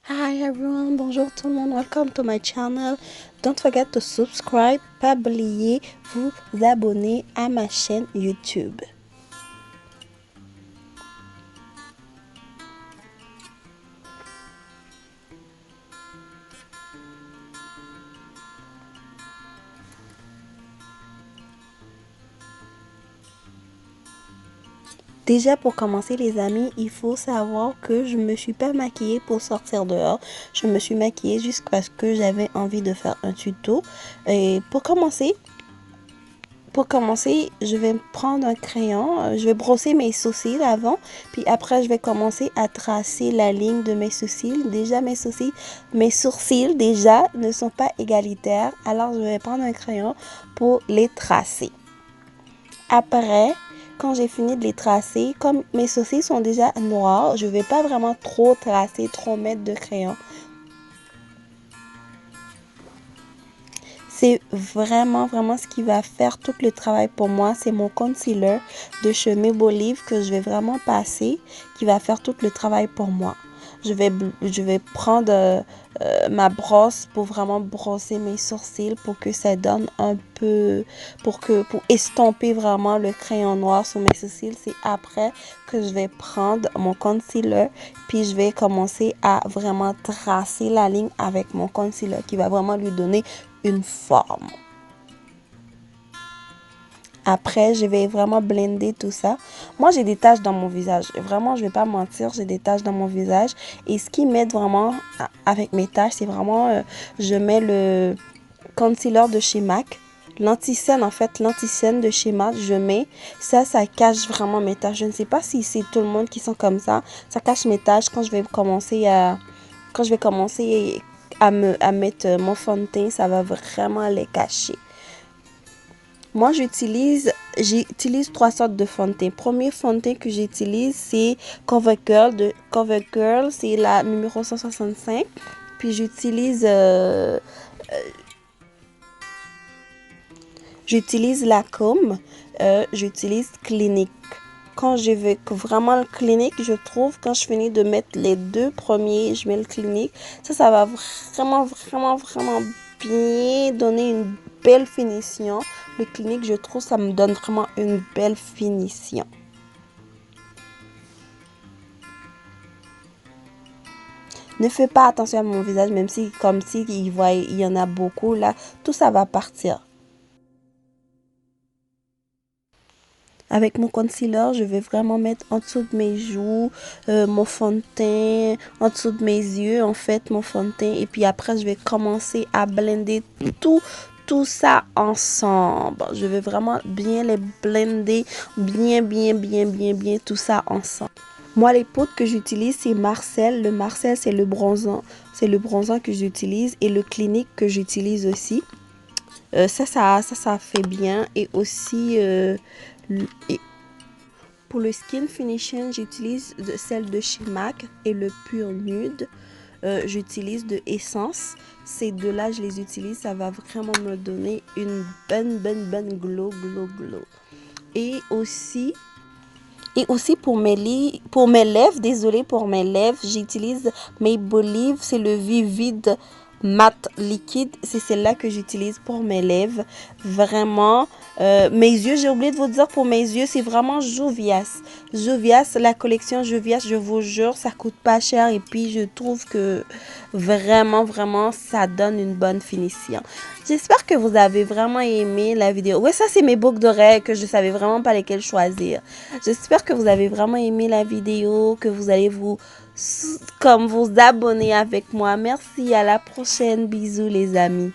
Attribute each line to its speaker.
Speaker 1: Hi everyone, bonjour tout le monde, welcome to my channel. Don't forget to subscribe, pas oublier vous abonner à ma chaîne YouTube. Déjà pour commencer les amis, il faut savoir que je me suis pas maquillée pour sortir dehors. Je me suis maquillée juste parce que j'avais envie de faire un tuto. Et pour commencer, je vais prendre un crayon, je vais brosser mes sourcils avant, puis après je vais commencer à tracer la ligne de mes sourcils. Déjà mes sourcils déjà ne sont pas égalitaires, alors je vais prendre un crayon pour les tracer. Après, quand j'ai fini de les tracer, comme mes sourcils sont déjà noirs, je vais pas vraiment trop tracer, trop mettre de crayon. C'est vraiment ce qui va faire tout le travail pour moi. C'est mon concealer de chez Maybelline que je vais vraiment passer, qui va faire tout le travail pour moi. Je vais prendre ma brosse pour vraiment brosser mes sourcils pour que ça donne un peu, pour estomper vraiment le crayon noir sur mes sourcils. C'est après que je vais prendre mon concealer puis je vais commencer à vraiment tracer la ligne avec mon concealer qui va vraiment lui donner une forme. Après, je vais vraiment blender tout ça. Moi, j'ai des taches dans mon visage. Vraiment, je vais pas mentir, j'ai des taches dans mon visage. Et ce qui m'aide vraiment avec mes taches, c'est vraiment, je mets le concealer de chez MAC. L'anti-cerne, en fait, l'anti-cerne de chez MAC, je mets. Ça cache vraiment mes taches. Je ne sais pas si c'est tout le monde qui sont comme ça. Ça cache mes taches quand je vais commencer à mettre mon fond de teint, ça va vraiment les cacher. Moi, j'utilise trois sortes de fond de teint. Premier fond de teint que j'utilise, c'est CoverGirl de CoverGirl, c'est la numéro 165. Puis j'utilise Lancôme, j'utilise Clinique. Quand je veux vraiment le Clinique, je trouve, quand je finis de mettre les deux premiers, je mets le Clinique. Ça va vraiment bien donner une belle finition. Le Clinique, je trouve, ça me donne vraiment une belle finition. Ne fais pas attention à mon visage, même si, comme si il y en a beaucoup là, tout ça va partir. Avec mon concealer, je vais vraiment mettre en dessous de mes joues, mon fond de teint, en dessous de mes yeux, en fait, mon fond de teint. Et puis après, je vais commencer à blender tout ça ensemble. Je vais vraiment bien les blender, bien, tout ça ensemble. Moi, les poudres que j'utilise, c'est Marcel. Le Marcel, c'est le bronzant. C'est le bronzant que j'utilise et le Clinique que j'utilise aussi. Ça fait bien. Et aussi, et pour le skin finishing, j'utilise celle de chez MAC et le Pure Nude. J'utilise de Essence. Ces deux-là, je les utilise. Ça va vraiment me donner une bonne glow. Et aussi pour mes lèvres, désolé pour mes lèvres, j'utilise Maybelline, c'est le Vivid Matte Liquide. C'est celle-là que j'utilise pour mes lèvres. Vraiment, mes yeux, j'ai oublié de vous dire pour mes yeux, c'est vraiment Juvias. Juvias, la collection Juvias, je vous jure, ça coûte pas cher et puis je trouve que vraiment, ça donne une bonne finition. J'espère que vous avez vraiment aimé la vidéo. Ouais, ça c'est mes boucles d'oreilles que je savais vraiment pas lesquelles choisir. J'espère que vous avez vraiment aimé la vidéo, que vous allez vous abonner avec moi. Merci, à la prochaine. Bisous les amis.